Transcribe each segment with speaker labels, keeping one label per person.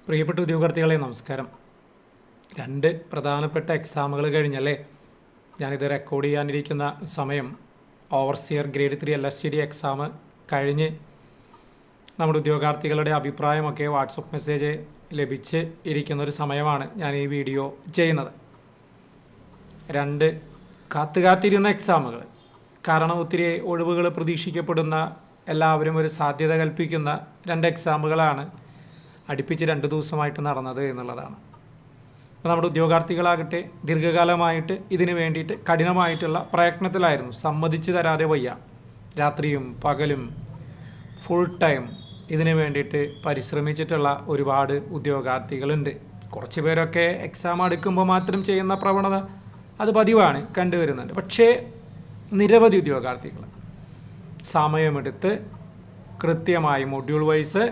Speaker 1: പ്രിയപ്പെട്ട ഉദ്യോഗാർത്ഥികളെ നമസ്കാരം. 2 പ്രധാനപ്പെട്ട എക്സാമുകൾ കഴിഞ്ഞല്ലേ ഞാനിത് റെക്കോർഡ് ചെയ്യാനിരിക്കുന്ന സമയം. ഓവർസിയർ ഗ്രേഡ് 3 LSTD എക്സാം കഴിഞ്ഞ് നമ്മുടെ ഉദ്യോഗാർത്ഥികളുടെ അഭിപ്രായമൊക്കെ വാട്സപ്പ് മെസ്സേജ് ലഭിച്ച് ഇരിക്കുന്നൊരു സമയമാണ് ഞാൻ ഈ വീഡിയോ ചെയ്യുന്നത്. 2 കാത്തിരുന്ന എക്സാമുകൾ, കാരണം ഒത്തിരി ഒഴിവുകൾ പ്രതീക്ഷിക്കപ്പെടുന്ന, എല്ലാവരും ഒരു സാധ്യത കൽപ്പിക്കുന്ന 2 എക്സാമുകളാണ് അടുപ്പിച്ച് 2 ദിവസമായിട്ട് നടന്നത് എന്നുള്ളതാണ്. അപ്പോൾ നമ്മുടെ ഉദ്യോഗാർത്ഥികളാകട്ടെ ദീർഘകാലമായിട്ട് ഇതിന് വേണ്ടിയിട്ട് കഠിനമായിട്ടുള്ള പ്രയത്നത്തിലായിരുന്നു. സമ്മതിച്ച് തരാതെ വയ്യ. രാത്രിയും പകലും ഫുൾ ടൈം ഇതിന് വേണ്ടിയിട്ട് പരിശ്രമിച്ചിട്ടുള്ള ഒരുപാട് ഉദ്യോഗാർത്ഥികളുണ്ട്. കുറച്ച് പേരൊക്കെ എക്സാം അടുക്കുമ്പോൾ മാത്രം ചെയ്യുന്ന പ്രവണത അത് പതിവാണ്, കണ്ടുവരുന്നുണ്ട്. പക്ഷേ നിരവധി ഉദ്യോഗാർത്ഥികൾ സമയമെടുത്ത് കൃത്യമായി മൊഡ്യൂൾ വൈസ്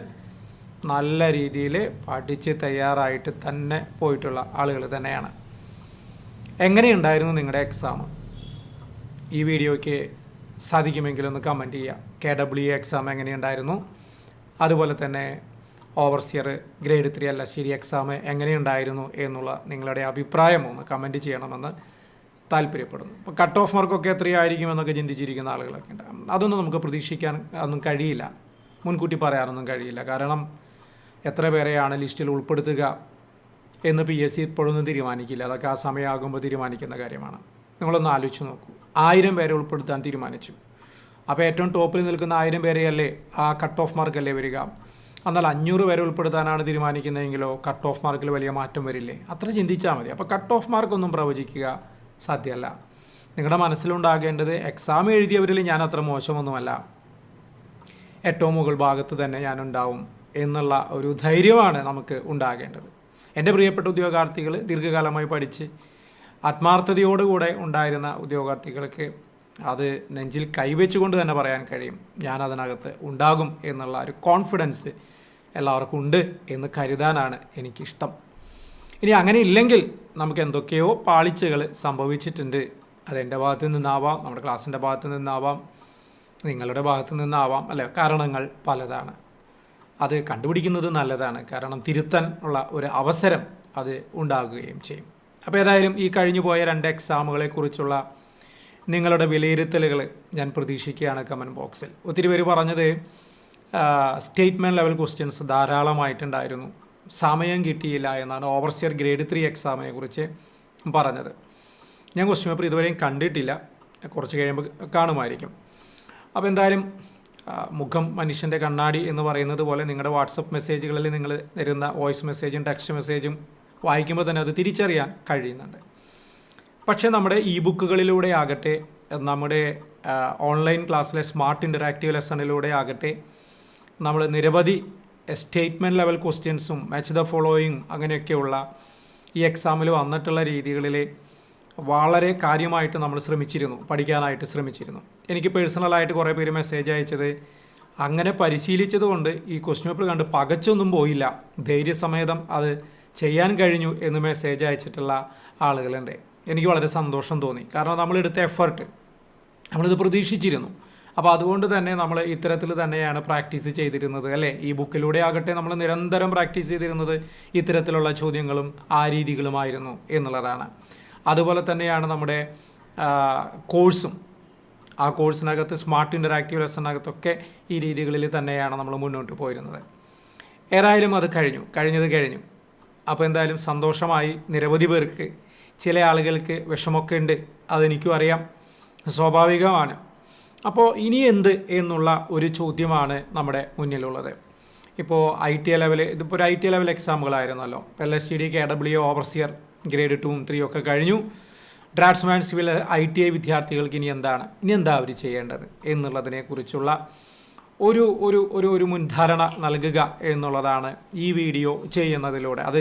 Speaker 1: നല്ല രീതിയിൽ പഠിച്ച് തയ്യാറായിട്ട് തന്നെ പോയിട്ടുള്ള ആളുകൾ തന്നെയാണ്. എങ്ങനെയുണ്ടായിരുന്നു നിങ്ങളുടെ എക്സാം? ഈ വീഡിയോയ്ക്ക് സാധിക്കുമെങ്കിൽ ഒന്ന് കമൻറ്റ് ചെയ്യുക. KWA എക്സാം എങ്ങനെയുണ്ടായിരുന്നു, അതുപോലെ തന്നെ ഓവർസിയർ ഗ്രേഡ് 3 LSTD എക്സാം എങ്ങനെയുണ്ടായിരുന്നു എന്നുള്ള നിങ്ങളുടെ അഭിപ്രായം ഒന്ന് കമൻറ്റ് ചെയ്യണമെന്ന് താല്പര്യപ്പെടുന്നു. ഇപ്പോൾ കട്ട് ഓഫ് മാർക്കൊക്കെ എത്രയായിരിക്കുമെന്നൊക്കെ ചിന്തിച്ചിരിക്കുന്ന ആളുകളൊക്കെ ഉണ്ട്. അതൊന്നും നമുക്ക് പ്രതീക്ഷിക്കാൻ ഒന്നും കഴിയില്ല, മുൻകൂട്ടി പറയാനൊന്നും കഴിയില്ല. കാരണം എത്ര പേരെയാണ് ലിസ്റ്റിൽ ഉൾപ്പെടുത്തുക എന്ന് PSC ഇപ്പോഴൊന്നും തീരുമാനിക്കില്ല. അതൊക്കെ ആ സമയമാകുമ്പോൾ തീരുമാനിക്കുന്ന കാര്യമാണ്. നിങ്ങളൊന്ന് ആലോചിച്ച് നോക്കൂ. 1000 പേരെ ഉൾപ്പെടുത്താൻ തീരുമാനിച്ചു. അപ്പോൾ ഏറ്റവും ടോപ്പിൽ നിൽക്കുന്ന 1000 പേരെയല്ലേ ആ കട്ട് ഓഫ് മാർക്കല്ലേ വരിക. എന്നാൽ 500 പേരെ ഉൾപ്പെടുത്താനാണ് തീരുമാനിക്കുന്നതെങ്കിലോ കട്ട് ഓഫ് മാർക്കിൽ വലിയ മാറ്റം വരില്ലേ? അത്ര ചിന്തിച്ചാൽ മതി. അപ്പോൾ കട്ട് ഓഫ് മാർക്കൊന്നും പ്രവചിക്കുക സാധ്യമല്ല. നിങ്ങളുടെ മനസ്സിലുണ്ടാകേണ്ടത് എക്സാം എഴുതിയവരിൽ ഞാൻ അത്ര മോശമൊന്നുമല്ല, ഏറ്റവും മുകൾ ഭാഗത്ത് തന്നെ ഞാനുണ്ടാവും എന്നുള്ള ഒരു ധൈര്യമാണ് നമുക്ക് ഉണ്ടാകേണ്ടത്. എൻ്റെ പ്രിയപ്പെട്ട ഉദ്യോഗാർത്ഥികൾ, ദീർഘകാലമായി പഠിച്ച് ആത്മാർത്ഥതയോടുകൂടെ ഉണ്ടായിരുന്ന ഉദ്യോഗാർത്ഥികൾക്ക് അത് നെഞ്ചിൽ കൈവച്ചുകൊണ്ട് തന്നെ പറയാൻ കഴിയും, ഞാനതിനകത്ത് ഉണ്ടാകും എന്നുള്ള ഒരു കോൺഫിഡൻസ് എല്ലാവർക്കും ഉണ്ട് എന്ന് കരുതാനാണ് എനിക്കിഷ്ടം. ഇനി അങ്ങനെ ഇല്ലെങ്കിൽ നമുക്ക് എന്തൊക്കെയോ പാളിച്ചകൾ സംഭവിച്ചിട്ടുണ്ട്. അതെൻ്റെ ഭാഗത്തു നിന്നാവാം, നമ്മുടെ ക്ലാസ്സിൻ്റെ ഭാഗത്തു നിന്നാവാം, നിങ്ങളുടെ ഭാഗത്തു നിന്നാവാം, അല്ലേ? കാരണങ്ങൾ പലതാണ്. അത് കണ്ടുപിടിക്കുന്നത് നല്ലതാണ്, കാരണം തിരുത്താൻ ഉള്ള ഒരു അവസരം അത് ഉണ്ടാകുകയും ചെയ്യും. അപ്പോൾ ഏതായാലും ഈ കഴിഞ്ഞു പോയ 2 എക്സാമുകളെക്കുറിച്ചുള്ള നിങ്ങളുടെ വിലയിരുത്തലുകൾ ഞാൻ പ്രതീക്ഷിക്കുകയാണ് കമൻറ്റ് ബോക്സിൽ. ഒത്തിരി പേര് പറഞ്ഞത് സ്റ്റേറ്റ്മെൻറ്റ് ലെവൽ ക്വസ്റ്റ്യൻസ് ധാരാളമായിട്ടുണ്ടായിരുന്നു, സമയം കിട്ടിയില്ല എന്നാണ് ഓവർസിയർ ഗ്രേഡ് 3 എക്സാമിനെ കുറിച്ച് പറഞ്ഞത്. ഞാൻ ക്വസ്റ്റ്യൻ പേപ്പർ ഇതുവരെയും കണ്ടിട്ടില്ല, കുറച്ച് കഴിയുമ്പോൾ കാണുമായിരിക്കും. അപ്പോൾ എന്തായാലും മുഖം മനുഷ്യൻ്റെ കണ്ണാടി എന്ന് പറയുന്നത് പോലെ നിങ്ങളുടെ വാട്സപ്പ് മെസ്സേജുകളിൽ നിങ്ങൾ തരുന്ന വോയിസ് മെസ്സേജും ടെക്സ്റ്റ് മെസ്സേജും വായിക്കുമ്പോൾ തന്നെ അത് തിരിച്ചറിയാൻ കഴിയുന്നുണ്ട്. പക്ഷേ നമ്മുടെ ബുക്കുകളിലൂടെ ആകട്ടെ, നമ്മുടെ ഓൺലൈൻ ക്ലാസ്സിലെ സ്മാർട്ട് ഇൻ്ററാക്റ്റീവ് ലെസണിലൂടെ ആകട്ടെ, നമ്മൾ നിരവധി സ്റ്റേറ്റ്മെൻറ്റ് ലെവൽ ക്വസ്റ്റ്യൻസും മാച്ച് ദ ഫോളോയിങ് അങ്ങനെയൊക്കെയുള്ള ഈ എക്സാമിൽ വന്നിട്ടുള്ള രീതികളിൽ വളരെ കാര്യമായിട്ട് നമ്മൾ പഠിക്കാനായിട്ട് ശ്രമിച്ചിരുന്നു. എനിക്ക് പേഴ്സണലായിട്ട് കുറേ പേര് മെസ്സേജ് അയച്ചത് അങ്ങനെ പരിശീലിച്ചതുകൊണ്ട് ഈ ക്വസ്റ്റ്യൻ പേപ്പർ കണ്ട് പകച്ചൊന്നും പോയില്ല, ധൈര്യസമേതം അത് ചെയ്യാൻ കഴിഞ്ഞു എന്ന് മെസ്സേജ് അയച്ചിട്ടുള്ള ആളുകളുണ്ട്. എനിക്ക് വളരെ സന്തോഷം തോന്നി, കാരണം നമ്മളെടുത്ത എഫർട്ട് നമ്മളിത് പ്രതീക്ഷിച്ചിരുന്നു. അപ്പോൾ അതുകൊണ്ട് തന്നെ നമ്മൾ ഇത്തരത്തിൽ തന്നെയാണ് പ്രാക്ടീസ് ചെയ്തിരുന്നത്, അല്ലേ? ഈ ബുക്കിലൂടെ ആകട്ടെ നമ്മൾ നിരന്തരം പ്രാക്ടീസ് ചെയ്തിരുന്നത് ഇത്തരത്തിലുള്ള ചോദ്യങ്ങളും ആ രീതികളുമായിരുന്നു എന്നുള്ളതാണ്. അതുപോലെ തന്നെയാണ് നമ്മുടെ കോഴ്സും. ആ കോഴ്സിനകത്ത് സ്മാർട്ട് ഇൻ്ററാക്റ്റീവ് ലെസണിനകത്തൊക്കെ ഈ രീതികളിൽ തന്നെയാണ് നമ്മൾ മുന്നോട്ട് പോയിരുന്നത്. ഏതായാലും അത് കഴിഞ്ഞു. അപ്പോൾ എന്തായാലും സന്തോഷമായി. നിരവധി പേർക്ക്, ചില ആളുകൾക്ക് വിഷമമൊക്കെ ഉണ്ട്, അതെനിക്കും അറിയാം, സ്വാഭാവികമാണ്. അപ്പോൾ ഇനി എന്ത് എന്നുള്ള ഒരു ചോദ്യമാണ് നമ്മുടെ മുന്നിലുള്ളത്. ഇപ്പോൾ ഇതിപ്പോൾ ഒരു IT ലെവൽ എക്സാമുകളായിരുന്നല്ലോ. LSTD, KWA, ഓവർസിയർ ഗ്രേഡ് 2, 3 ഒക്കെ കഴിഞ്ഞു. ഡ്രാഫ്റ്റ്സ്മാൻ സിവിൽ ITI വിദ്യാർത്ഥികൾക്ക് ഇനി എന്താ അവർ ചെയ്യേണ്ടത് എന്നുള്ളതിനെക്കുറിച്ചുള്ള ഒരു മുൻധാരണ നൽകുക എന്നുള്ളതാണ് ഈ വീഡിയോ ചെയ്യുന്നതിലൂടെ. അത്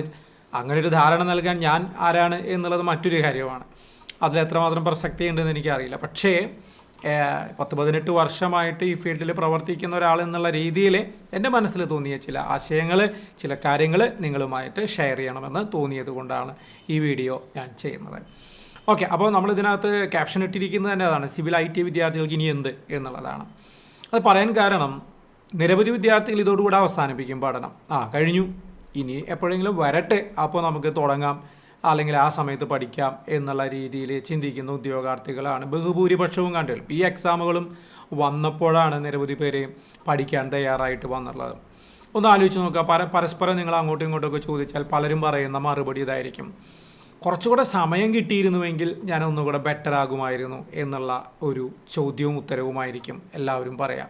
Speaker 1: അങ്ങനെ ഒരു ധാരണ നൽകാൻ ഞാൻ ആരാണ് എന്നുള്ളത് മറ്റൊരു കാര്യമാണ്. അതിലെത്രമാത്രം പ്രസക്തി ഉണ്ടെന്ന് എനിക്കറിയില്ല. പക്ഷേ 10-18 വർഷമായിട്ട് ഈ ഫീൽഡിൽ പ്രവർത്തിക്കുന്ന ഒരാൾ എന്നുള്ള രീതിയിൽ എൻ്റെ മനസ്സിൽ തോന്നിയ ചില ആശയങ്ങൾ, ചില കാര്യങ്ങൾ നിങ്ങളുമായിട്ട് ഷെയർ ചെയ്യണമെന്ന് തോന്നിയത് കൊണ്ടാണ് ഈ വീഡിയോ ഞാൻ ചെയ്യുന്നത്. ഓക്കെ, അപ്പോൾ നമ്മളിതിനകത്ത് ക്യാപ്ഷൻ ഇട്ടിരിക്കുന്നത് തന്നെ അതാണ്, സിവിൽ ITI വിദ്യാർത്ഥികൾക്ക് ഇനി എന്ത് എന്നുള്ളതാണ്. അത് പറയാൻ കാരണം നിരവധി വിദ്യാർത്ഥികൾ ഇതോടുകൂടെ അവസാനിപ്പിക്കും പഠനം. കഴിഞ്ഞു, ഇനി എപ്പോഴെങ്കിലും വരട്ടെ, അപ്പോൾ നമുക്ക് തുടങ്ങാം, അല്ലെങ്കിൽ ആ സമയത്ത് പഠിക്കാം എന്നുള്ള രീതിയിൽ ചിന്തിക്കുന്ന ഉദ്യോഗാർത്ഥികളാണ് ബഹുഭൂരിപക്ഷവും കണ്ടത്. ഈ എക്സാമുകളും വന്നപ്പോഴാണ് നിരവധി പേര് പഠിക്കാൻ തയ്യാറായിട്ട് വന്നുള്ളത്. ഒന്ന് ആലോചിച്ച് നോക്കുക, പരസ്പരം നിങ്ങൾ അങ്ങോട്ടും ഇങ്ങോട്ടൊക്കെ ചോദിച്ചാൽ പലരും പറയുന്ന മറുപടി ഇതായിരിക്കും: കുറച്ചുകൂടെ സമയം കിട്ടിയിരുന്നുവെങ്കിൽ ഞാൻ ഒന്നുകൂടെ ബെറ്റർ ആകുമായിരുന്നു എന്നുള്ള ഒരു ചോദ്യവും ഉത്തരവുമായിരിക്കും എല്ലാവരും പറയാം.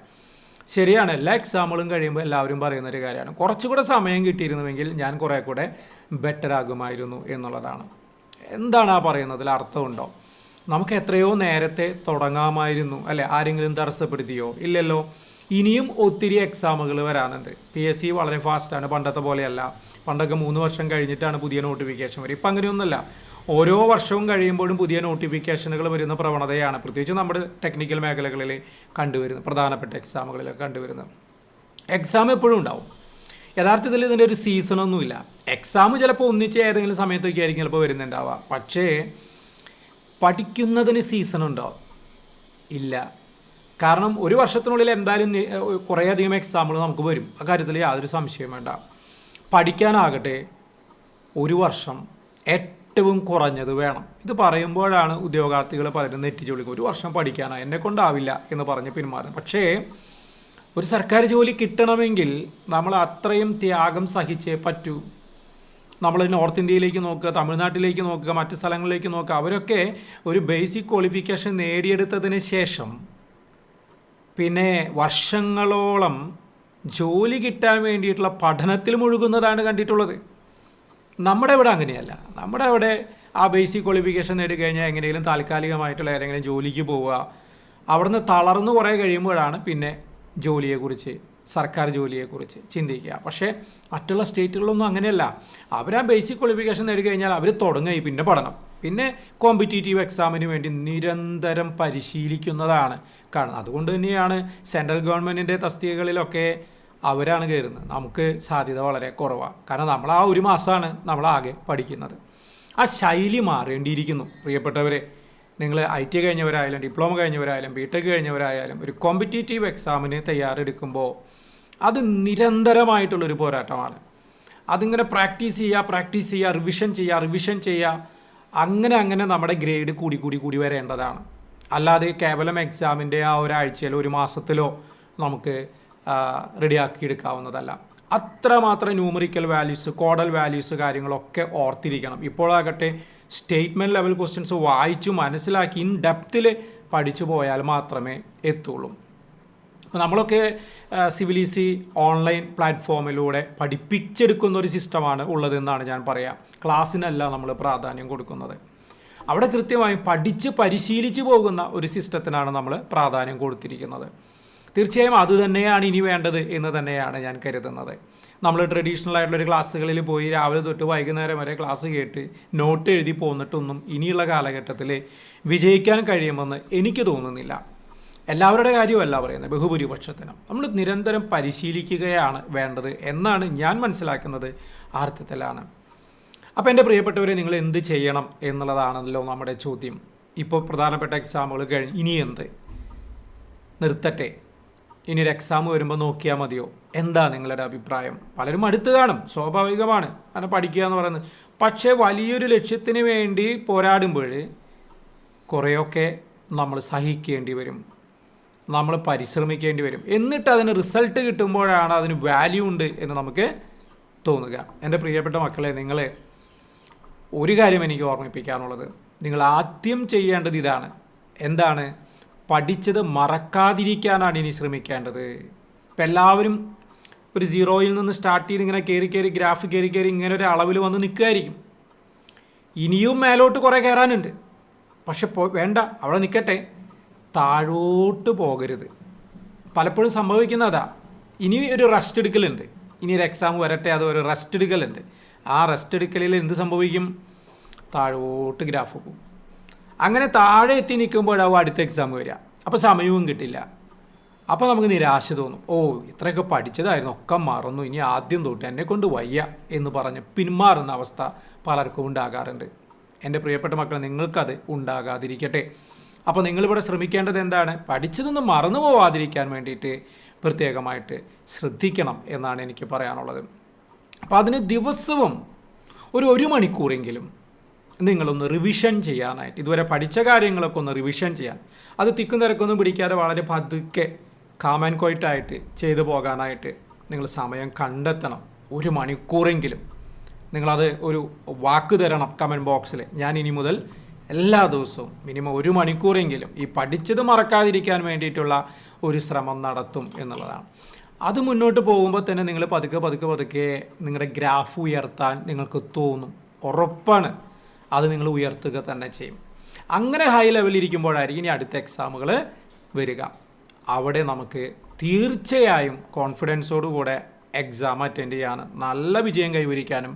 Speaker 1: ശരിയാണ്, എല്ലാ എക്സാമുകളും കഴിയുമ്പോൾ എല്ലാവരും പറയുന്നൊരു കാര്യമാണ്, കുറച്ചുകൂടെ സമയം കിട്ടിയിരുന്നുവെങ്കിൽ ഞാൻ കുറേ കൂടെ ബെറ്റർ ആകുമായിരുന്നു എന്നുള്ളതാണ്. എന്താണ് ആ പറയുന്നതിൽ അർത്ഥമുണ്ടോ? നമുക്ക് എത്രയോ നേരത്തെ തുടങ്ങാമായിരുന്നു അല്ലേ? ആരെങ്കിലും തടസ്സപ്പെടുത്തിയോ? ഇല്ലല്ലോ. ഇനിയും ഒത്തിരി എക്സാമുകൾ വരാനുണ്ട്. PSC വളരെ ഫാസ്റ്റാണ്, പണ്ടത്തെ പോലെയല്ല. പണ്ടൊക്കെ 3 വർഷം കഴിഞ്ഞിട്ടാണ് പുതിയ നോട്ടിഫിക്കേഷൻ വരും. ഇപ്പം അങ്ങനെയൊന്നുമല്ല. ഓരോ വർഷവും കഴിയുമ്പോഴും പുതിയ നോട്ടിഫിക്കേഷനുകൾ വരുന്ന പ്രവണതയാണ് പ്രത്യേകിച്ച് നമ്മുടെ ടെക്നിക്കൽ മേഖലകളിൽ കണ്ടുവരുന്നത്, പ്രധാനപ്പെട്ട എക്സാമുകളിലൊക്കെ കണ്ടുവരുന്നത്. എക്സാം എപ്പോഴും ഉണ്ടാവും. യഥാർത്ഥത്തിൽ ഇതിൻ്റെ ഒരു സീസണൊന്നുമില്ല. എക്സാം ചിലപ്പോൾ ഒന്നിച്ച് ഏതെങ്കിലും സമയത്തൊക്കെ ആയിരിക്കും ചിലപ്പോൾ വരുന്നുണ്ടാവുക. പക്ഷേ പഠിക്കുന്നതിന് സീസണുണ്ടോ? ഇല്ല. കാരണം ഒരു വർഷത്തിനുള്ളിൽ എന്തായാലും കുറേയധികം എക്സാമുകൾ നമുക്ക് വരും. അക്കാര്യത്തിൽ യാതൊരു സംശയവും വേണ്ട. പഠിക്കാനാകട്ടെ 1 വർഷം ഏറ്റവും കുറഞ്ഞത് വേണം. ഇത് പറയുമ്പോഴാണ് ഉദ്യോഗാർത്ഥികൾ പലരും നെറ്റിച്ച് വിളിക്കും, 1 വർഷം പഠിക്കാനാണ്, എന്നെ കൊണ്ടാവില്ല എന്ന് പറഞ്ഞ് പിന്മാറും. പക്ഷേ ഒരു സർക്കാർ ജോലി കിട്ടണമെങ്കിൽ നമ്മൾ അത്രയും ത്യാഗം സഹിച്ചേ പറ്റൂ. നമ്മൾ നോർത്ത് ഇന്ത്യയിലേക്ക് നോക്കുക, തമിഴ്നാട്ടിലേക്ക് നോക്കുക, മറ്റ് സ്ഥലങ്ങളിലേക്ക് നോക്കുക. അവരൊക്കെ ഒരു ബേസിക് ക്വാളിഫിക്കേഷൻ നേടിയെടുത്തതിന് ശേഷം പിന്നെ വർഷങ്ങളോളം ജോലി കിട്ടാൻ വേണ്ടിയിട്ടുള്ള പഠനത്തിൽ മുഴുകുന്നതാണ് കണ്ടിട്ടുള്ളത്. നമ്മുടെ ഇവിടെ അങ്ങനെയല്ല. നമ്മുടെ അവിടെ ആ ബേസിക് ക്വാളിഫിക്കേഷൻ നേടിക്കഴിഞ്ഞാൽ എങ്ങനെയെങ്കിലും താൽക്കാലികമായിട്ടുള്ള ഏതെങ്കിലും ജോലിക്ക് പോവുക, അവിടുന്ന് തളർന്നു കുറേ കഴിയുമ്പോഴാണ് പിന്നെ ജോലിയെക്കുറിച്ച്, സർക്കാർ ജോലിയെക്കുറിച്ച് ചിന്തിക്കുക. പക്ഷേ മറ്റുള്ള സ്റ്റേറ്റുകളിലൊന്നും അങ്ങനെയല്ല. അവർ ആ ബേസിക് ക്വാളിഫിക്കേഷൻ നേടിക്കഴിഞ്ഞാൽ അവർ തുടങ്ങി പിന്നെ പഠനം, പിന്നെ കോമ്പറ്റീറ്റീവ് എക്സാമിന് വേണ്ടി നിരന്തരം പരിശീലിക്കുന്നതാണ് കാണുന്നത്. അതുകൊണ്ട് തന്നെയാണ് സെൻട്രൽ ഗവൺമെൻറ്റിൻ്റെ തസ്തികകളിലൊക്കെ അവരാണ് കയറുന്നത്. നമുക്ക് സാധ്യത വളരെ കുറവാണ്. കാരണം നമ്മൾ ആ 1 മാസമാണ് നമ്മളാകെ പഠിക്കുന്നത്. ആ ശൈലി മാറേണ്ടിയിരിക്കുന്നു പ്രിയപ്പെട്ടവരെ. നിങ്ങൾ IT കഴിഞ്ഞവരായാലും ഡിപ്ലോമ കഴിഞ്ഞവരായാലും BTech കഴിഞ്ഞവരായാലും ഒരു കോമ്പറ്റീറ്റീവ് എക്സാമിന് തയ്യാറെടുക്കുമ്പോൾ അത് നിരന്തരമായിട്ടുള്ളൊരു പോരാട്ടമാണ്. അതിങ്ങനെ പ്രാക്ടീസ് ചെയ്യുക, റിവിഷൻ ചെയ്യുക. അങ്ങനെ നമ്മുടെ ഗ്രേഡ് കൂടി വരേണ്ടതാണ്. അല്ലാതെ കേവലം എക്സാമിൻ്റെ ആ ഒരാഴ്ചയിലോ 1 മാസത്തിലോ നമുക്ക് റെഡിയാക്കി എടുക്കാവുന്നതല്ല. അത്രമാത്രം ന്യൂമറിക്കൽ വാല്യൂസ്, കോഡൽ വാല്യൂസ് കാര്യങ്ങളൊക്കെ ഓർത്തിരിക്കണം. ഇപ്പോഴാകട്ടെ സ്റ്റേറ്റ്മെൻറ്റ് ലെവൽ ക്വസ്റ്റ്യൻസ് വായിച്ചു മനസ്സിലാക്കി ഇൻ ഡെപ്തിൽ പഠിച്ചു പോയാൽ മാത്രമേ എത്തുള്ളൂ. അപ്പോൾ നമ്മളൊക്കെ സിവിലിസി ഓൺലൈൻ പ്ലാറ്റ്ഫോമിലൂടെ പഠിപ്പിച്ചെടുക്കുന്ന ഒരു സിസ്റ്റമാണ് ഉള്ളതെന്നാണ് ഞാൻ പറയാം. ക്ലാസ്സിനല്ല നമ്മൾ പ്രാധാന്യം കൊടുക്കുന്നത്. അവിടെ കൃത്യമായി പഠിച്ച് പരിശീലിച്ച് പോകുന്ന ഒരു സിസ്റ്റത്തിനാണ് നമ്മൾ പ്രാധാന്യം കൊടുത്തിരിക്കുന്നത്. തീർച്ചയായും അതുതന്നെയാണ് ഇനി വേണ്ടത് എന്ന് തന്നെയാണ് ഞാൻ കരുതുന്നത്. നമ്മൾ ട്രഡീഷണൽ ആയിട്ടുള്ളൊരു ക്ലാസ്സുകളിൽ പോയി രാവിലെ തൊട്ട് വൈകുന്നേരം വരെ ക്ലാസ് കേട്ട് നോട്ട് എഴുതി പോന്നിട്ടൊന്നും ഇനിയുള്ള കാലഘട്ടത്തിൽ വിജയിക്കാൻ കഴിയുമെന്ന് എനിക്ക് തോന്നുന്നില്ല. എല്ലാവരുടെ കാര്യമല്ല പറയുന്നത്, ബഹുഭൂരിപക്ഷത്തിനും നമ്മൾ നിരന്തരം പരിശീലിക്കുകയാണ് വേണ്ടത് എന്നാണ് ഞാൻ മനസ്സിലാക്കുന്നത്. ആ അർത്ഥത്തിലാണ്. അപ്പോൾ എൻ്റെ പ്രിയപ്പെട്ടവരെ, നിങ്ങൾ എന്ത് ചെയ്യണം എന്നുള്ളതാണല്ലോ നമ്മുടെ ചോദ്യം. ഇപ്പോൾ പ്രധാനപ്പെട്ട എക്സാമുകൾ കഴിഞ്ഞ് ഇനി എന്ത്? നിർത്തട്ടെ, ഇനി ഒരു എക്സാം വരുമ്പോൾ നോക്കിയാൽ മതിയോ? എന്താ നിങ്ങളുടെ അഭിപ്രായം? പലരും അടുത്ത് കാണും, സ്വാഭാവികമാണ്, അങ്ങനെ പഠിക്കുക എന്ന് പറയുന്നത്. പക്ഷേ വലിയൊരു ലക്ഷ്യത്തിന് വേണ്ടി പോരാടുമ്പോൾ കുറേയൊക്കെ നമ്മൾ സഹിക്കേണ്ടി വരും, നമ്മൾ പരിശ്രമിക്കേണ്ടി വരും. എന്നിട്ട് അതിന് റിസൾട്ട് കിട്ടുമ്പോഴാണ് അതിന് വാല്യൂ ഉണ്ട് എന്ന് നമുക്ക് തോന്നുക. എൻ്റെ പ്രിയപ്പെട്ട മക്കളെ, നിങ്ങൾ ഒരു കാര്യം എനിക്ക് ഓർമ്മിപ്പിക്കാനുള്ളത്, നിങ്ങൾ ആദ്യം ചെയ്യേണ്ടത് ഇതാണ്. എന്താണ്? പഠിച്ചത് മറക്കാതിരിക്കാനാണ് ഇനി ശ്രമിക്കേണ്ടത്. ഇപ്പം എല്ലാവരും ഒരു 0യിൽ നിന്ന് സ്റ്റാർട്ട് ചെയ്ത് ഇങ്ങനെ കയറി ഗ്രാഫ് കയറി ഇങ്ങനെ ഒരു അളവിൽ വന്ന് നിൽക്കുകയായിരിക്കും. ഇനിയും മേലോട്ട് കുറേ കയറാനുണ്ട്. പക്ഷെ വേണ്ട, അവിടെ നിൽക്കട്ടെ, താഴോട്ട് പോകരുത്. പലപ്പോഴും സംഭവിക്കുന്നതാ. ഇനി ഒരു റെസ്റ്റ് എടുക്കലുണ്ട്, ഇനി ഒരു എക്സാം വരട്ടെ, അത് ഒരു റെസ്റ്റ് എടുക്കലുണ്ട്. ആ റെസ്റ്റ് എടുക്കലിൽ എന്ത് സംഭവിക്കും? താഴോട്ട് ഗ്രാഫ് പോകും. അങ്ങനെ താഴെ എത്തി നിൽക്കുമ്പോഴാവും അടുത്ത എക്സാം വരിക. അപ്പോൾ സമയവും കിട്ടില്ല. അപ്പോൾ നമുക്ക് നിരാശ തോന്നും. ഇത്രയൊക്കെ പഠിച്ചതായിരുന്നു, ഒക്കെ മറന്നു, ഇനി ആദ്യം തൊട്ട് എന്നെക്കൊണ്ട് വയ്യ എന്ന് പറഞ്ഞ് പിന്മാറുന്ന അവസ്ഥ പലർക്കും ഉണ്ടാകാറുണ്ട്. എൻ്റെ പ്രിയപ്പെട്ട മക്കളെ, നിങ്ങൾക്കത് ഉണ്ടാകാതിരിക്കട്ടെ. അപ്പോൾ നിങ്ങളിവിടെ ശ്രമിക്കേണ്ടത് എന്താണ്? പഠിച്ചതൊന്നും മറന്നു പോവാതിരിക്കാൻ വേണ്ടിയിട്ട് പ്രത്യേകമായിട്ട് ശ്രദ്ധിക്കണം എന്നാണ് എനിക്ക് പറയാനുള്ളത്. അപ്പോൾ അതിന് ദിവസവും ഒരു മണിക്കൂറെങ്കിലും നിങ്ങളൊന്ന് റിവിഷൻ ചെയ്യാനായിട്ട്, ഇതുവരെ പഠിച്ച കാര്യങ്ങളൊക്കെ ഒന്ന് റിവിഷൻ ചെയ്യാൻ, അത് തിക്കും തിരക്കൊന്നും പിടിക്കാതെ വളരെ പതുക്കെ കാം ആൻഡ് ക്വയറ്റായിട്ട് ചെയ്തു പോകാനായിട്ട് നിങ്ങൾ സമയം കണ്ടെത്തണം. ഒരു മണിക്കൂറെങ്കിലും നിങ്ങളത് ഒരു വാക്ക് തരണം കമൻറ്റ് ബോക്സിൽ. ഞാൻ ഇനി മുതൽ എല്ലാ ദിവസവും മിനിമം ഒരു മണിക്കൂറെങ്കിലും ഈ പഠിച്ചത് മറക്കാതിരിക്കാൻ വേണ്ടിയിട്ടുള്ള ഒരു ശ്രമം നടത്തും എന്നുള്ളതാണ്. അത് മുന്നോട്ട് പോകുമ്പോൾ തന്നെ നിങ്ങൾ പതുക്കെ നിങ്ങളുടെ ഗ്രാഫ് ഉയർത്താൻ നിങ്ങൾക്ക് തോന്നും. ഉറപ്പാണ്, അത് നിങ്ങൾ ഉയർത്തുക തന്നെ ചെയ്യും. അങ്ങനെ ഹൈ ലെവലിൽ ഇരിക്കുമ്പോഴായിരിക്കും ഇനി അടുത്ത എക്സാമുകൾ വരിക. അവിടെ നമുക്ക് തീർച്ചയായും കോൺഫിഡൻസോടുകൂടെ എക്സാം അറ്റൻഡ് ചെയ്യാനും നല്ല വിജയം കൈവരിക്കാനും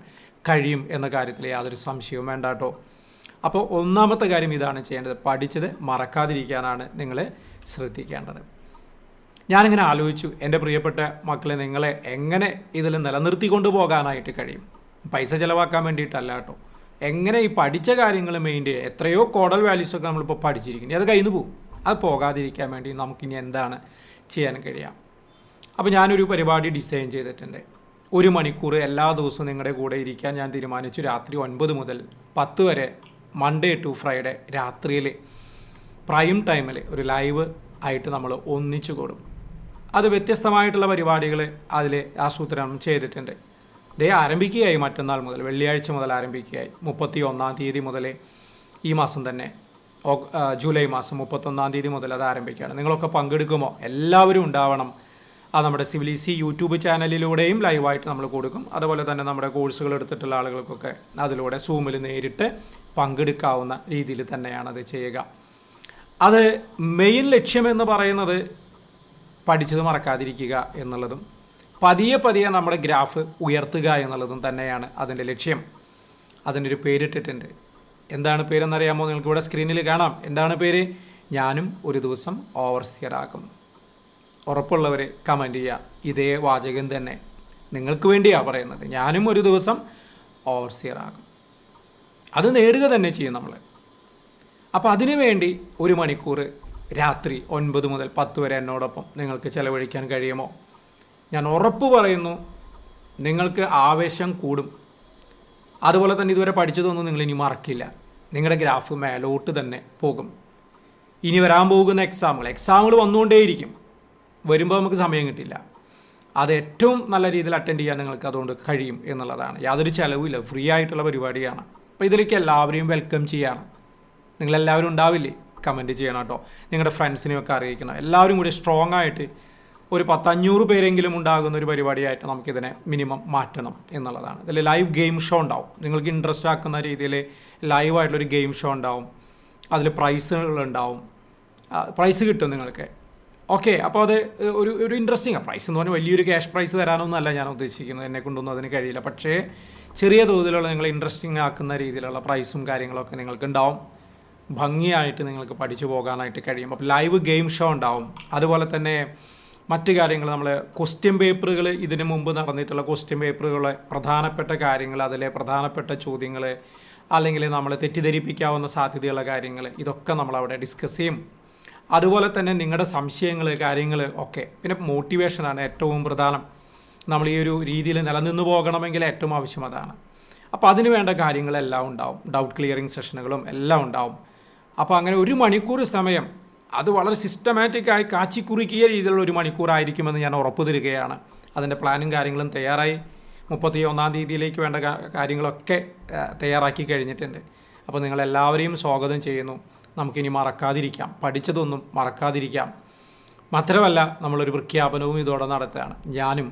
Speaker 1: കഴിയും എന്ന കാര്യത്തിൽ യാതൊരു സംശയവും വേണ്ട കേട്ടോ. അപ്പോൾ ഒന്നാമത്തെ കാര്യം ഇതാണ് ചെയ്യേണ്ടത്, പഠിച്ചത് മറക്കാതിരിക്കാനാണ് നിങ്ങൾ ശ്രദ്ധിക്കേണ്ടത്. ഞാനിങ്ങനെ ആലോചിച്ചു, എൻ്റെ പ്രിയപ്പെട്ട മക്കളെ, നിങ്ങളെ എങ്ങനെ ഇതിൽ നിലനിർത്തിക്കൊണ്ട് പോകാനായിട്ട് കഴിയും. പൈസ ചിലവാക്കാൻ വേണ്ടിയിട്ടല്ല കേട്ടോ. എങ്ങനെ ഈ പഠിച്ച കാര്യങ്ങൾ മെയിൻറ്റെയിൻ, എത്രയോ കോഡൽ വാല്യൂസൊക്കെ നമ്മളിപ്പോൾ പഠിച്ചിരിക്കുന്നു, അത് കയ്യിൽ നിന്ന് പോകും. അത് പോകാതിരിക്കാൻ വേണ്ടി നമുക്കിനി എന്താണ് ചെയ്യാൻ കഴിയാം. അപ്പോൾ ഞാനൊരു പരിപാടി ഡിസൈൻ ചെയ്തിട്ടുണ്ട്. 1 മണിക്കൂർ എല്ലാ ദിവസവും നിങ്ങളുടെ കൂടെ ഇരിക്കാൻ ഞാൻ തീരുമാനിച്ചു. രാത്രി 9 മുതൽ 10 വരെ മൺഡേ ടു ഫ്രൈഡേ രാത്രിയിൽ പ്രൈം ടൈമിൽ ഒരു ലൈവ് ആയിട്ട് നമ്മൾ ഒന്നിച്ചു കൂടും. അത് വ്യത്യസ്തമായിട്ടുള്ള പരിപാടികൾ അതിൽ ആസൂത്രണം ചെയ്തിട്ടുണ്ട്. ദേ ആരംഭിക്കുകയായി, മറ്റന്നാൾ മുതൽ വെള്ളിയാഴ്ച മുതൽ ആരംഭിക്കുകയായി. 31-ാം തീയതി മുതൽ ഈ മാസം തന്നെ ജൂലൈ മാസം 31-ാം തീയതി മുതൽ അത് ആരംഭിക്കുകയാണ്. നിങ്ങളൊക്കെ പങ്കെടുക്കുമോ? എല്ലാവരും ഉണ്ടാവണം. അത് നമ്മുടെ സിവിലിസി യൂട്യൂബ് ചാനലിലൂടെയും ലൈവായിട്ട് നമ്മൾ കൊടുക്കും. അതുപോലെ തന്നെ നമ്മുടെ കോഴ്സുകൾ എടുത്തിട്ടുള്ള ആളുകൾക്കൊക്കെ അതിലൂടെ സൂമിൽ നേരിട്ട് പങ്കെടുക്കാവുന്ന രീതിയിൽ തന്നെയാണ് അത് ചെയ്യുക. അത് മെയിൻ ലക്ഷ്യമെന്ന് പറയുന്നത് പഠിച്ചത് മറക്കാതിരിക്കുക എന്നുള്ളതും പതിയെ നമ്മുടെ ഗ്രാഫ് ഉയർത്തുക എന്നുള്ളതും തന്നെയാണ് അതിൻ്റെ ലക്ഷ്യം. അതിനൊരു പേരിട്ടിട്ടുണ്ട്. എന്താണ് പേരെന്നറിയാമോ? നിങ്ങൾക്ക് ഇവിടെ സ്ക്രീനിൽ കാണാം. എന്താണ് പേര്? ഞാനും ഒരു ദിവസം ഓവർസിയർ ആകും. ഉറപ്പുള്ളവർ കമൻറ്റ് ചെയ്യുക. ഇതേ വാചകം തന്നെ നിങ്ങൾക്ക് വേണ്ടിയാണ് പറയുന്നത്. ഞാനും ഒരു ദിവസം ഓവർസിയർ ആകും. അത് നേടുക തന്നെ ചെയ്യും നമ്മൾ. അപ്പോൾ അതിനു വേണ്ടി 1 മണിക്കൂർ രാത്രി 9 മുതൽ 10 വരെ എന്നോടൊപ്പം നിങ്ങൾക്ക് ചിലവഴിക്കാൻ കഴിയുമോ? ഞാൻ ഉറപ്പ് പറയുന്നു, നിങ്ങൾക്ക് ആവേശം കൂടും. അതുപോലെ തന്നെ ഇതുവരെ പഠിച്ചതൊന്നും നിങ്ങളിനി മറക്കില്ല. നിങ്ങളുടെ ഗ്രാഫ് മേലോട്ട് തന്നെ പോകും. ഇനി വരാൻ പോകുന്ന എക്സാമുകൾ വന്നുകൊണ്ടേയിരിക്കും. വരുമ്പോൾ നമുക്ക് സമയം കിട്ടില്ല. അത് ഏറ്റവും നല്ല രീതിയിൽ അറ്റൻഡ് ചെയ്യാൻ നിങ്ങൾക്ക് അതുകൊണ്ട് കഴിയും എന്നുള്ളതാണ്. യാതൊരു ചിലവുമില്ല, ഫ്രീ ആയിട്ടുള്ള പരിപാടിയാണ്. അപ്പോൾ ഇതിലേക്ക് എല്ലാവരെയും വെൽക്കം ചെയ്യണം. നിങ്ങളെല്ലാവരും ഉണ്ടാവില്ലേ? കമൻറ്റ് ചെയ്യണം കേട്ടോ. നിങ്ങളുടെ ഫ്രണ്ട്സിനെയൊക്കെ അറിയിക്കണം. എല്ലാവരും കൂടി സ്ട്രോങ് ആയിട്ട് ഒരു 500 പേരെങ്കിലും ഉണ്ടാകുന്ന ഒരു പരിപാടിയായിട്ട് നമുക്കിതിനെ മിനിമം മാറ്റണം എന്നുള്ളതാണ്. ഇതിൽ ലൈവ് ഗെയിം ഷോ ഉണ്ടാവും. നിങ്ങൾക്ക് ഇൻട്രസ്റ്റ് ആക്കുന്ന രീതിയിൽ ലൈവായിട്ടുള്ളൊരു ഗെയിം ഷോ ഉണ്ടാവും. അതിൽ പ്രൈസുകളുണ്ടാവും. പ്രൈസ് കിട്ടും നിങ്ങൾക്ക്. ഓക്കെ, അപ്പോൾ അത് ഒരു ഇൻട്രസ്റ്റിംഗ് പ്രൈസ് എന്ന് പറഞ്ഞാൽ വലിയൊരു ക്യാഷ് പ്രൈസ് തരാനൊന്നും അല്ല ഞാൻ ഉദ്ദേശിക്കുന്നത്. എന്നെ കൊണ്ടൊന്നും അതിന് കഴിയില്ല. പക്ഷേ ചെറിയ തോതിലുള്ള നിങ്ങൾ ഇൻട്രസ്റ്റിംഗ് ആക്കുന്ന രീതിയിലുള്ള പ്രൈസും കാര്യങ്ങളൊക്കെ നിങ്ങൾക്ക് ഉണ്ടാവും. ഭംഗിയായിട്ട് നിങ്ങൾക്ക് പഠിച്ചു പോകാനായിട്ട് കഴിയും. അപ്പോൾ ലൈവ് ഗെയിം ഷോ ഉണ്ടാവും. അതുപോലെ തന്നെ മറ്റ് കാര്യങ്ങൾ, നമ്മൾ ക്വസ്റ്റ്യൻ പേപ്പറുകൾ, ഇതിന് മുമ്പ് നടന്നിട്ടുള്ള ക്വസ്റ്റ്യൻ പേപ്പറുകളെ പ്രധാനപ്പെട്ട കാര്യങ്ങൾ, അതിലെ പ്രധാനപ്പെട്ട ചോദ്യങ്ങൾ, അല്ലെങ്കിൽ നമ്മൾ തെറ്റിദ്ധരിപ്പിക്കാവുന്ന സാധ്യതയുള്ള കാര്യങ്ങൾ, ഇതൊക്കെ നമ്മളവിടെ ഡിസ്കസ് ചെയ്യും. അതുപോലെ തന്നെ നിങ്ങളുടെ സംശയങ്ങൾ, കാര്യങ്ങൾ ഒക്കെ. പിന്നെ മോട്ടിവേഷനാണ് ഏറ്റവും പ്രധാനം. നമ്മൾ ഈ ഒരു രീതിയിൽ നിലനിന്ന് പോകണമെങ്കിൽ ഏറ്റവും ആവശ്യം അതാണ്. അപ്പോൾ അതിന് വേണ്ട കാര്യങ്ങളെല്ലാം ഉണ്ടാവും. ഡൗട്ട് ക്ലിയറിങ് സെഷനുകളും എല്ലാം ഉണ്ടാവും. അപ്പോൾ അങ്ങനെ 1 മണിക്കൂർ സമയം, അത് വളരെ സിസ്റ്റമാറ്റിക്കായി കാച്ചിക്കുറുക്കിയ രീതിയിലുള്ള 1 മണിക്കൂറായിരിക്കുമെന്ന് ഞാൻ ഉറപ്പ് തരികയാണ്. അതിൻ്റെ പ്ലാനും കാര്യങ്ങളും തയ്യാറായി. 31-ാം തീയതിയിലേക്ക് വേണ്ട കാര്യങ്ങളൊക്കെ തയ്യാറാക്കി കഴിഞ്ഞിട്ടുണ്ട്. അപ്പോൾ നിങ്ങളെല്ലാവരെയും സ്വാഗതം ചെയ്യുന്നു. നമുക്കിനി മറക്കാതിരിക്കാം, പഠിച്ചതൊന്നും മറക്കാതിരിക്കാം. മാത്രമല്ല നമ്മളൊരു പ്രഖ്യാപനവും ഇതോടെ നടത്തുകയാണ്. ഞാനും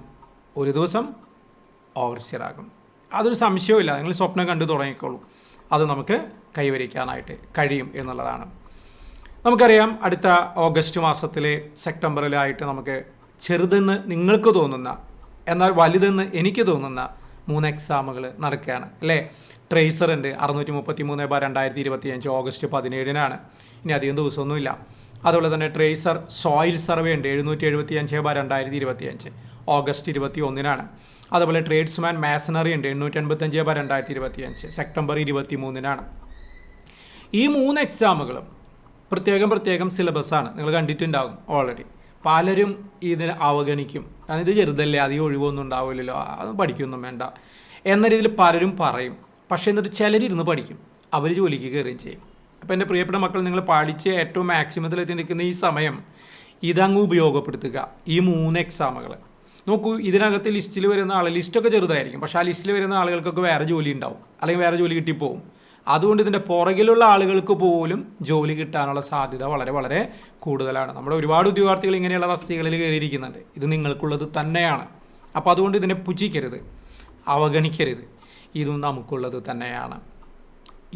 Speaker 1: ഒരു ദിവസം ഓവർസിയർ ആകും. അതൊരു സംശയവുമില്ല. നിങ്ങൾ സ്വപ്നം കണ്ടു തുടങ്ങിക്കോളൂ. അത് നമുക്ക് കൈവരിക്കാനായിട്ട് കഴിയും എന്നുള്ളതാണ്. നമുക്കറിയാം, അടുത്ത ഓഗസ്റ്റ് മാസത്തിൽ സെപ്റ്റംബറിലായിട്ട് നമുക്ക് ചെറുതെന്ന് നിങ്ങൾക്ക് തോന്നുന്ന, എന്നാൽ വലുതെന്ന് എനിക്ക് തോന്നുന്ന 3 എക്സാമുകൾ നടക്കുകയാണ് അല്ലേ? ട്രേസർ ഉണ്ട് 633/2025 ഓഗസ്റ്റ് 17-നാണ്. ഇനി അധികം ദിവസമൊന്നുമില്ല. അതുപോലെ തന്നെ ട്രേസർ സോയിൽ സർവേ ഉണ്ട് 775/2025 ഓഗസ്റ്റ് 21-നാണ്. അതുപോലെ ട്രേഡ്സ്മാൻ മാസണറി ഉണ്ട് 885/2025 സെപ്റ്റംബർ 23-നാണ്. ഈ 3 എക്സാമുകളും പ്രത്യേകം സിലബസാണ്. നിങ്ങൾ കണ്ടിട്ടുണ്ടാകും ഓൾറെഡി. പലരും ഇതിനെ അവഗണിക്കും. കാരണം ഇത് ചെറുതല്ലേ, അധികം ഒഴിവൊന്നും ഉണ്ടാവില്ലല്ലോ, അത് പഠിക്കൊന്നും വേണ്ട എന്ന രീതിയിൽ പലരും പറയും. പക്ഷേ എന്നിട്ട് ചിലരിരുന്ന് പഠിക്കും, അവർ ജോലിക്ക് കയറുകയും ചെയ്യും. അപ്പോൾ എൻ്റെ പ്രിയപ്പെട്ട മക്കൾ, നിങ്ങൾ പഠിച്ച് ഏറ്റവും മാക്സിമത്തിലെത്തി നിൽക്കുന്ന ഈ സമയം ഇതങ്ങ് ഉപയോഗപ്പെടുത്തുക. ഈ 3 എക്സാമുകൾ നോക്കൂ. ഇതിനകത്ത് ലിസ്റ്റിൽ വരുന്ന ലിസ്റ്റൊക്കെ ചെറുതായിരിക്കും, പക്ഷേ ആ ലിസ്റ്റിൽ വരുന്ന ആളുകൾക്കൊക്കെ വേറെ ജോലി ഉണ്ടാവും, അല്ലെങ്കിൽ വേറെ ജോലി കിട്ടിപ്പോവും. അതുകൊണ്ട് ഇതിൻ്റെ പുറകിലുള്ള ആളുകൾക്ക് പോലും ജോലി കിട്ടാനുള്ള സാധ്യത വളരെ വളരെ കൂടുതലാണ്. നമ്മുടെ ഒരുപാട് ഉദ്യോഗാർത്ഥികൾ ഇങ്ങനെയുള്ള തസ്തികകളിൽ കയറിയിരിക്കുന്നുണ്ട്. ഇത് നിങ്ങൾക്കുള്ളത് തന്നെയാണ്. അപ്പോൾ അതുകൊണ്ട് ഇതിനെ പുച്ഛിക്കരുത്, അവഗണിക്കരുത്. ഇതും നമുക്കുള്ളത് തന്നെയാണ്.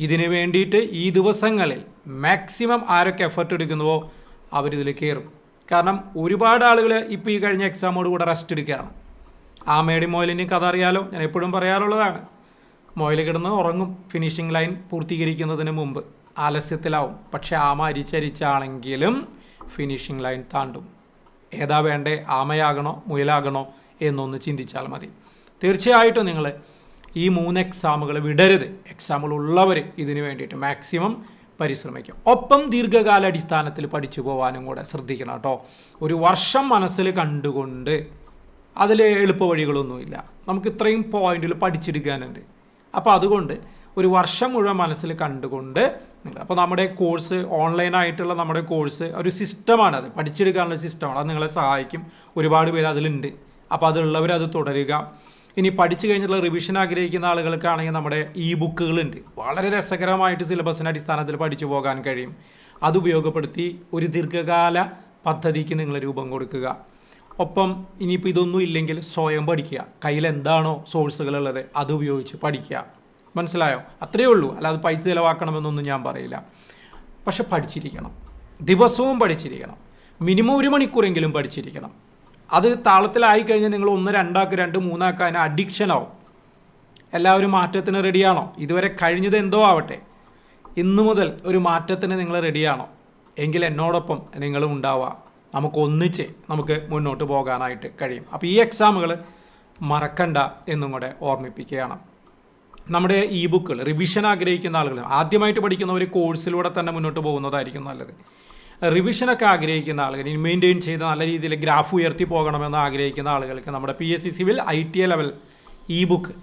Speaker 1: ഇതിന് വേണ്ടിയിട്ട് ഈ ദിവസങ്ങളിൽ മാക്സിമം ആരൊക്കെ എഫർട്ട് എടുക്കുന്നുവോ അവരിതിൽ കയറും. കാരണം ഒരുപാട് ആളുകൾ ഇപ്പോൾ ഈ കഴിഞ്ഞ എക്സാമോട് കൂടെ റെസ്റ്റ് എടുക്കുകയാണ്. ആമയുടെയും മൊയിലിൻ്റെയും കഥ അറിയാലോ, ഞാൻ എപ്പോഴും പറയാറുള്ളതാണ്. മൊയിൽ കിടന്ന് ഉറങ്ങും ഫിനിഷിംഗ് ലൈൻ പൂർത്തീകരിക്കുന്നതിന് മുമ്പ്, ആലസ്യത്തിലാവും. പക്ഷേ ആമ അരിച്ചരിച്ചാണെങ്കിലും ഫിനിഷിംഗ് ലൈൻ താണ്ടും. ഏതാ വേണ്ടേ, ആമയാകണോ മുയലാകണോ എന്നൊന്ന് ചിന്തിച്ചാൽ മതി. തീർച്ചയായിട്ടും നിങ്ങൾ ഈ 3 എക്സാമുകൾ വിടരുത്. എക്സാമുകളുള്ളവർ ഇതിനു വേണ്ടിയിട്ട് മാക്സിമം പരിശ്രമിക്കും. ഒപ്പം ദീർഘകാലാടിസ്ഥാനത്തിൽ പഠിച്ചു പോകാനും കൂടെ ശ്രദ്ധിക്കണം കേട്ടോ. ഒരു വർഷം മനസ്സിൽ കണ്ടുകൊണ്ട്, അതിൽ എളുപ്പ വഴികളൊന്നുമില്ല, നമുക്ക് ഇത്രയും പോയിന്റിൽ പഠിച്ചെടുക്കാനുണ്ട്. അപ്പോൾ അതുകൊണ്ട് ഒരു വർഷം മുഴുവൻ മനസ്സിൽ കണ്ടുകൊണ്ട് അപ്പോൾ നമ്മുടെ കോഴ്സ്, ഓൺലൈനായിട്ടുള്ള നമ്മുടെ കോഴ്സ് ഒരു സിസ്റ്റമാണ്, അത് പഠിച്ചെടുക്കാനുള്ള സിസ്റ്റമാണ്. അത് നിങ്ങളെ സഹായിക്കും. ഒരുപാട് പേര് അതിലുണ്ട്. അപ്പോൾ അതുള്ളവർ അത് തുടരുക. ഇനി പഠിച്ചു കഴിഞ്ഞിട്ടുള്ള റിവിഷൻ ആഗ്രഹിക്കുന്ന ആളുകൾക്കാണെങ്കിൽ നമ്മുടെ ബുക്കുകളുണ്ട്. വളരെ രസകരമായിട്ട് സിലബസിൻ്റെ അടിസ്ഥാനത്തിൽ പഠിച്ചു പോകാൻ കഴിയും. അത് ഉപയോഗപ്പെടുത്തി ഒരു ദീർഘകാല പദ്ധതിക്ക് നിങ്ങൾ രൂപം കൊടുക്കുക. ഒപ്പം ഇനിയിപ്പോൾ ഇതൊന്നും ഇല്ലെങ്കിൽ സ്വയം പഠിക്കുക. കയ്യിൽ എന്താണോ സോഴ്സുകളുള്ളത് അത് ഉപയോഗിച്ച് പഠിക്കുക. മനസ്സിലായോ? അത്രയേ ഉള്ളൂ. അല്ലാതെ പൈസ ചിലവാക്കണമെന്നൊന്നും ഞാൻ പറയില്ല. പക്ഷെ പഠിച്ചിരിക്കണം, ദിവസവും പഠിച്ചിരിക്കണം. മിനിമം 1 മണിക്കൂറെങ്കിലും പഠിച്ചിരിക്കണം. അത് താളത്തിലായി കഴിഞ്ഞാൽ നിങ്ങൾ 1, 2 ആക്ക്, 2, 3 ആക്കുക, അതിന് അഡിക്ഷനാവും. എല്ലാവരും മാറ്റത്തിന് റെഡിയാണോ? ഇതുവരെ കഴിഞ്ഞത് എന്തോ ആവട്ടെ, ഇന്നു മുതൽ ഒരു മാറ്റത്തിന് നിങ്ങൾ റെഡിയാണോ? എങ്കിൽ എന്നോടൊപ്പം നിങ്ങളും ഉണ്ടാവുക. നമുക്ക് മുന്നോട്ട് പോകാനായിട്ട് കഴിയും. അപ്പോൾ ഈ എക്സാമുകൾ മറക്കണ്ട എന്നും കൂടെ ഓർമ്മിപ്പിക്കുകയാണ്. നമ്മുടെ ബുക്കുകൾ റിവിഷൻ ആഗ്രഹിക്കുന്ന ആളുകൾ, ആദ്യമായിട്ട് പഠിക്കുന്നവർ കോഴ്സിലൂടെ തന്നെ മുന്നോട്ട് പോകുന്നതായിരിക്കും നല്ലത്. റിവിഷനൊക്കെ ആഗ്രഹിക്കുന്ന ആളുകൾ, മെയിൻറ്റെയിൻ ചെയ്ത് നല്ല രീതിയിൽ ഗ്രാഫ് ഉയർത്തി പോകണമെന്ന് ആഗ്രഹിക്കുന്ന ആളുകൾക്ക് നമ്മുടെ PSC civil ITA level book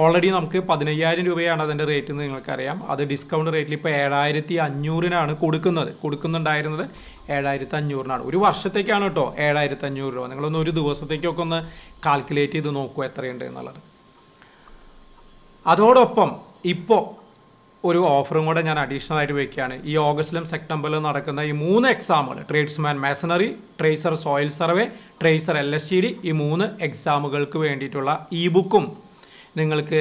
Speaker 1: already നമുക്ക് 15,000 രൂപയാണ് അതിൻ്റെ റേറ്റ് എന്ന് നിങ്ങൾക്കറിയാം. അത് ഡിസ്കൗണ്ട് റേറ്റിൽ ഇപ്പോൾ 7,500-നാണ് കൊടുക്കുന്നുണ്ടായിരുന്നത് 7,500-നാണ്. ഒരു വർഷത്തേക്കാണ് കേട്ടോ 7,500 രൂപ. നിങ്ങളൊന്ന് ഒരു ദിവസത്തേക്കൊക്കെ ഒന്ന് കാൽക്കുലേറ്റ് ചെയ്ത് നോക്കൂ എത്രയുണ്ട് എന്നുള്ളത്. അതോടൊപ്പം ഇപ്പോൾ ഒരു ഓഫറും കൂടെ ഞാൻ അഡീഷണൽ ആയിട്ട് വയ്ക്കുകയാണ്. ഈ ഓഗസ്റ്റിലും സെപ്റ്റംബറിലും നടക്കുന്ന ഈ 3 എക്സാമുകൾ, tradesman masonry, tracer soil survey, tracer LSCD, ഈ 3 എക്സാമുകൾക്ക് വേണ്ടിയിട്ടുള്ള ബുക്കും നിങ്ങൾക്ക്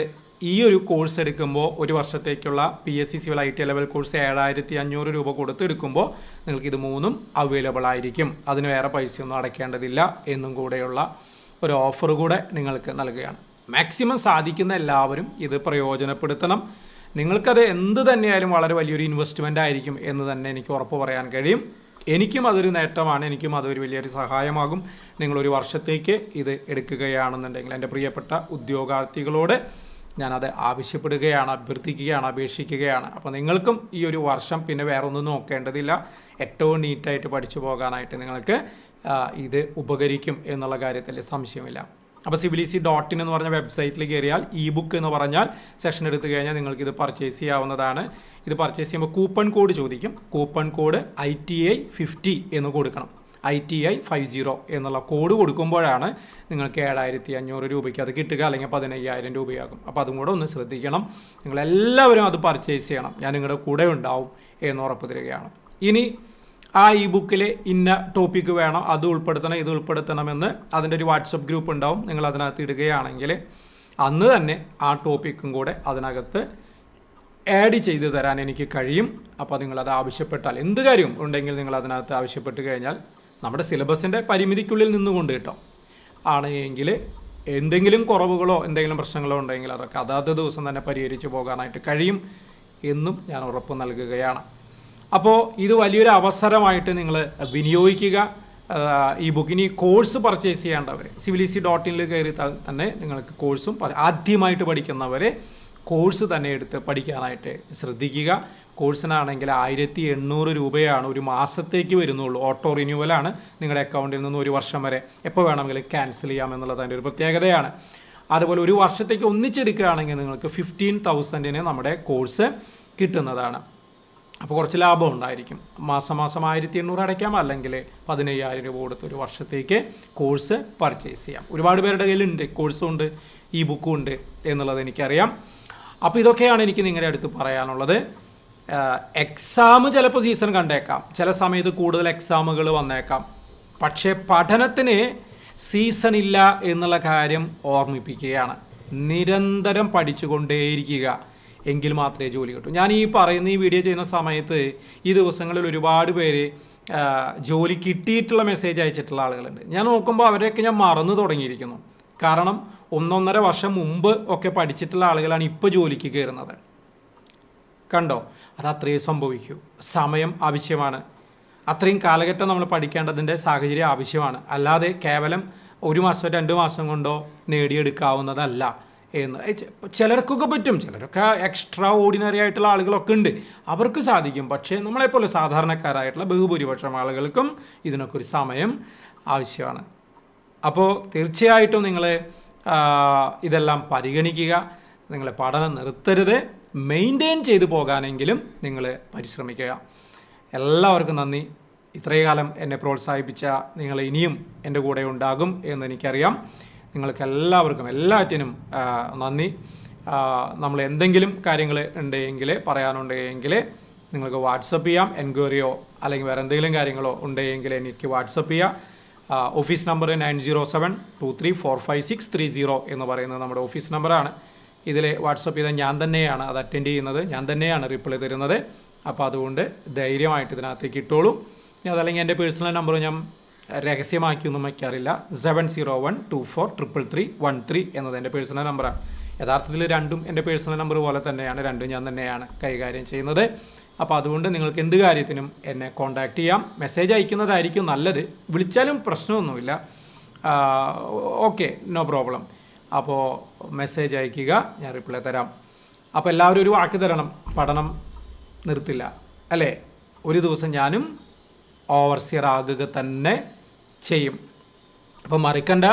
Speaker 1: ഈ ഒരു കോഴ്സ് എടുക്കുമ്പോൾ, ഒരു വർഷത്തേക്കുള്ള PSC civil ITA level course 7,500 രൂപ കൊടുത്ത് എടുക്കുമ്പോൾ നിങ്ങൾക്ക് ഇത് 3ഉം അവൈലബിൾ ആയിരിക്കും. അതിന് വേറെ പൈസയൊന്നും അടയ്ക്കേണ്ടതില്ല എന്നും കൂടെയുള്ള ഒരു ഓഫർ കൂടെ നിങ്ങൾക്ക് നൽകുകയാണ്. മാക്സിമം സാധിക്കുന്ന എല്ലാവരും ഇത് പ്രയോജനപ്പെടുത്തണം. നിങ്ങൾക്കത് എന്ത് തന്നെയായാലും വളരെ വലിയൊരു ഇൻവെസ്റ്റ്മെൻ്റ് ആയിരിക്കും എന്ന് തന്നെ എനിക്ക് ഉറപ്പ് പറയാൻ കഴിയും. എനിക്കും അതൊരു നേട്ടമാണ്, എനിക്കും അതൊരു വലിയൊരു സഹായമാകും. നിങ്ങളൊരു വർഷത്തേക്ക് ഇത് എടുക്കുകയാണെന്നുണ്ടെങ്കിൽ എൻ്റെ പ്രിയപ്പെട്ട ഉദ്യോഗാർത്ഥികളോട് ഞാനത് ആവശ്യപ്പെടുകയാണ്, അഭ്യർത്ഥിക്കുകയാണ്, അപേക്ഷിക്കുകയാണ്. അപ്പോൾ നിങ്ങൾക്കും ഈ ഒരു വർഷം പിന്നെ വേറെ ഒന്നും നോക്കേണ്ടതില്ല. ഏറ്റവും നീറ്റായിട്ട് പഠിച്ചു പോകാനായിട്ട് നിങ്ങൾക്ക് ഇത് ഉപകരിക്കും എന്നുള്ള കാര്യത്തിൽ സംശയമില്ല. അപ്പോൾ civilec.in എന്ന് പറഞ്ഞ വെബ്സൈറ്റിൽ കയറിയാൽ ബുക്ക് എന്ന് പറഞ്ഞാൽ സെഷൻ എടുത്തു കഴിഞ്ഞാൽ നിങ്ങൾക്കിത് പർച്ചേസ് ചെയ്യാവുന്നതാണ്. ഇത് പർച്ചേസ് ചെയ്യുമ്പോൾ കൂപ്പൺ കോഡ് ചോദിക്കും. കൂപ്പൺ കോഡ് ITA 50 എന്ന് കൊടുക്കണം. ITA 50 എന്നുള്ള കോഡ് കൊടുക്കുമ്പോഴാണ് നിങ്ങൾക്ക് 7,500 രൂപയ്ക്ക് അത് കിട്ടുക, അല്ലെങ്കിൽ 15,000 രൂപയാകും. അപ്പോൾ അതും കൂടെ ഒന്ന് ശ്രദ്ധിക്കണം. നിങ്ങളെല്ലാവരും അത് പർച്ചേസ് ചെയ്യണം. ഞാൻ നിങ്ങളുടെ കൂടെ ഉണ്ടാവും എന്ന് ഉറപ്പ് തരികയാണ്. ഇനി ആ ബുക്കിൽ ഇന്ന ടോപ്പിക്ക് വേണം, അത് ഉൾപ്പെടുത്തണം, ഇത് ഉൾപ്പെടുത്തണമെന്ന് അതിൻ്റെ ഒരു വാട്സപ്പ് ഗ്രൂപ്പ് ഉണ്ടാവും. നിങ്ങൾ അതിനകത്ത് ഇടുകയാണെങ്കിൽ അന്ന് തന്നെ ആ ടോപ്പിക്കും കൂടെ അതിനകത്ത് ആഡ് ചെയ്ത് തരാൻ എനിക്ക് കഴിയും. അപ്പോൾ നിങ്ങളത് ആവശ്യപ്പെട്ടാൽ, എന്ത് കാര്യം ഉണ്ടെങ്കിൽ നിങ്ങൾ അതിനകത്ത് ആവശ്യപ്പെട്ട് കഴിഞ്ഞാൽ നമ്മുടെ സിലബസിൻ്റെ പരിമിതിക്കുള്ളിൽ നിന്നുകൊണ്ട് കേട്ടോ ആണെങ്കിൽ എന്തെങ്കിലും കുറവുകളോ എന്തെങ്കിലും പ്രശ്നങ്ങളോ ഉണ്ടെങ്കിൽ അതൊക്കെ അതാത് ദിവസം തന്നെ പരിഹരിച്ച് പോകാനായിട്ട് കഴിയും എന്നും ഞാൻ ഉറപ്പ് നൽകുകയാണ്. അപ്പോൾ ഇത് വലിയൊരു അവസരമായിട്ട് നിങ്ങൾ വിനിയോഗിക്കുക. ബുക്കിന് കോഴ്സ് പർച്ചേസ് ചെയ്യേണ്ടവർ civilec.in കയറി തന്നെ നിങ്ങൾക്ക് കോഴ്സും, ആദ്യമായിട്ട് പഠിക്കുന്നവർ കോഴ്സ് തന്നെ എടുത്ത് പഠിക്കാനായിട്ട് ശ്രദ്ധിക്കുക. കോഴ്സിനാണെങ്കിൽ 1800 രൂപയാണ് ഒരു മാസത്തേക്ക് വരുന്നുള്ളൂ. ഓട്ടോ റിന്യൂവലാണ്. നിങ്ങളുടെ അക്കൗണ്ടിൽ നിന്ന് 1 വർഷം വരെ എപ്പോൾ വേണമെങ്കിലും ക്യാൻസൽ ചെയ്യാമെന്നുള്ളത് അതിൻ്റെ ഒരു പ്രത്യേകതയാണ്. അതുപോലെ 1 വർഷത്തേക്ക് ഒന്നിച്ചെടുക്കുകയാണെങ്കിൽ നിങ്ങൾക്ക് 15,000 നമ്മുടെ കോഴ്സ് കിട്ടുന്നതാണ്. അപ്പോൾ കുറച്ച് ലാഭം ഉണ്ടായിരിക്കും. മാസം 1800 അടയ്ക്കാം, അല്ലെങ്കിൽ 15,000 രൂപ കൊടുത്ത് 1 വർഷത്തേക്ക് കോഴ്സ് പർച്ചേസ് ചെയ്യാം. ഒരുപാട് പേരുടെ കയ്യിലുണ്ട്, കോഴ്സും ഉണ്ട്, ഇ ബുക്കും ഉണ്ട് എന്നുള്ളത് എനിക്കറിയാം. അപ്പോൾ ഇതൊക്കെയാണ് എനിക്ക് നിങ്ങളുടെ അടുത്ത് പറയാനുള്ളത്. എക്സാം ചിലപ്പോൾ സീസൺ കണ്ടേക്കാം, ചില സമയത്ത് കൂടുതൽ എക്സാമുകൾ വന്നേക്കാം. പക്ഷേ പഠനത്തിന് സീസൺ ഇല്ല എന്നുള്ള കാര്യം ഓർമ്മിപ്പിക്കുകയാണ്. നിരന്തരം പഠിച്ചുകൊണ്ടേയിരിക്കുക, എങ്കിൽ മാത്രമേ ജോലി കിട്ടൂ. ഞാൻ ഈ വീഡിയോ ചെയ്യുന്ന സമയത്ത് ഈ ദിവസങ്ങളിൽ ഒരുപാട് പേര് ജോലി കിട്ടിയിട്ടുള്ള മെസ്സേജ് അയച്ചിട്ടുള്ള ആളുകളുണ്ട്. ഞാൻ നോക്കുമ്പോൾ അവരെയൊക്കെ ഞാൻ മറന്നു തുടങ്ങിയിരിക്കുന്നു. കാരണം 1-1.5 വർഷം മുമ്പ് ഒക്കെ പഠിച്ചിട്ടുള്ള ആളുകളാണ് ഇപ്പോൾ ജോലിക്ക് കയറുന്നത്. കണ്ടോ, അത് അത്രയും സംഭവിക്കൂ. സമയം ആവശ്യമാണ്, അത്രയും കാലഘട്ടം നമ്മൾ പഠിക്കേണ്ടതിൻ്റെ സാഹചര്യം ആവശ്യമാണ്. അല്ലാതെ കേവലം 1 മാസം 2 മാസം കൊണ്ടോ നേടിയെടുക്കാവുന്നതല്ല എന്ന്. ചിലർക്കൊക്കെ പറ്റും, ചിലരൊക്കെ എക്സ്ട്രാ ഓർഡിനറി ആയിട്ടുള്ള ആളുകളൊക്കെ ഉണ്ട്, അവർക്ക് സാധിക്കും. പക്ഷേ നമ്മളെപ്പോലെ സാധാരണക്കാരായിട്ടുള്ള ബഹുഭൂരിപക്ഷം ആളുകൾക്കും ഇതിനൊക്കെ ഒരു സമയം ആവശ്യമാണ്. അപ്പോൾ തീർച്ചയായിട്ടും നിങ്ങൾ ഇതെല്ലാം പരിഗണിക്കുക. നിങ്ങൾ പഠനം നിർത്തരുത്, മെയിൻറ്റെയിൻ ചെയ്തു പോകാനെങ്കിലും നിങ്ങൾ പരിശ്രമിക്കുക. എല്ലാവർക്കും നന്ദി. ഇത്രയും കാലം എന്നെ പ്രോത്സാഹിപ്പിച്ച നിങ്ങൾ ഇനിയും എൻ്റെ കൂടെ ഉണ്ടാകും എന്നെനിക്കറിയാം. നിങ്ങൾക്ക് എല്ലാവർക്കും എല്ലാറ്റിനും നന്ദി. നമ്മൾ എന്തെങ്കിലും കാര്യങ്ങൾ ഉണ്ടെങ്കിൽ പറയാനുണ്ടെങ്കിൽ നിങ്ങൾക്ക് വാട്സപ്പ് ചെയ്യാം. എൻക്വയറിയോ അല്ലെങ്കിൽ വേറെ എന്തെങ്കിലും കാര്യങ്ങളോ ഉണ്ടെങ്കിൽ എനിക്ക് വാട്സപ്പ് ചെയ്യാം. ഓഫീസ് നമ്പർ 9071234560 എന്ന് പറയുന്നത് നമ്മുടെ ഓഫീസ് നമ്പറാണ്. ഇതിൽ വാട്സപ്പ് ചെയ്താൽ ഞാൻ തന്നെയാണ് അത് അറ്റൻഡ് ചെയ്യുന്നത്, ഞാൻ തന്നെയാണ് റിപ്ലൈ തരുന്നത്. അപ്പോൾ അതുകൊണ്ട് ധൈര്യമായിട്ട് ഇതിനകത്തേക്ക് ഇട്ടോളൂ. അതല്ലെങ്കിൽ എൻ്റെ പേഴ്സണൽ നമ്പർ ഞാൻ രഹസ്യമാക്കിയൊന്നും വയ്ക്കാറില്ല. 7012433313 എന്നത് എൻ്റെ പേഴ്സണൽ നമ്പറാണ്. യഥാർത്ഥത്തിൽ രണ്ടും എൻ്റെ പേഴ്സണൽ നമ്പർ പോലെ തന്നെയാണ്, രണ്ടും ഞാൻ തന്നെയാണ് കൈകാര്യം ചെയ്യുന്നത്. അപ്പോൾ അതുകൊണ്ട് നിങ്ങൾക്ക് എന്ത് കാര്യത്തിനും എന്നെ കോൺടാക്റ്റ് ചെയ്യാം. മെസ്സേജ് അയക്കുന്നതായിരിക്കും നല്ലത്, വിളിച്ചാലും പ്രശ്നമൊന്നുമില്ല. Okay, no problem. അപ്പോൾ മെസ്സേജ് അയയ്ക്കുക, ഞാൻ റിപ്ലൈ തരാം. അപ്പോൾ എല്ലാവരും ഒരു വാക്ക് തരണം, പഠനം നിർത്തില്ല അല്ലേ. ഒരു ദിവസം ഞാനും ഓവർസിയർ ആകുക തന്നെ ചെയ്യും. അപ്പോൾ മറക്കണ്ട,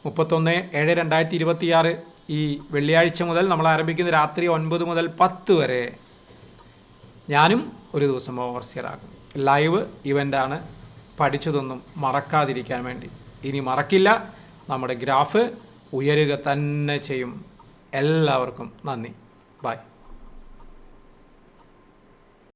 Speaker 1: 31/7/2026 ഈ വെള്ളിയാഴ്ച മുതൽ നമ്മൾ ആരംഭിക്കുന്ന രാത്രി 9 മുതൽ 10 വരെ ഞാനും ഒരു ദിവസം ഓവർസിയർ ആകും. ലൈവ് ഇവൻ്റാണ്. പഠിച്ചതൊന്നും മറക്കാതിരിക്കാൻ വേണ്ടി. ഇനി മറക്കില്ല, നമ്മുടെ ഗ്രാഫ് ഉയരുക തന്നെ ചെയ്യും. എല്ലാവർക്കും നന്ദി. ബൈ.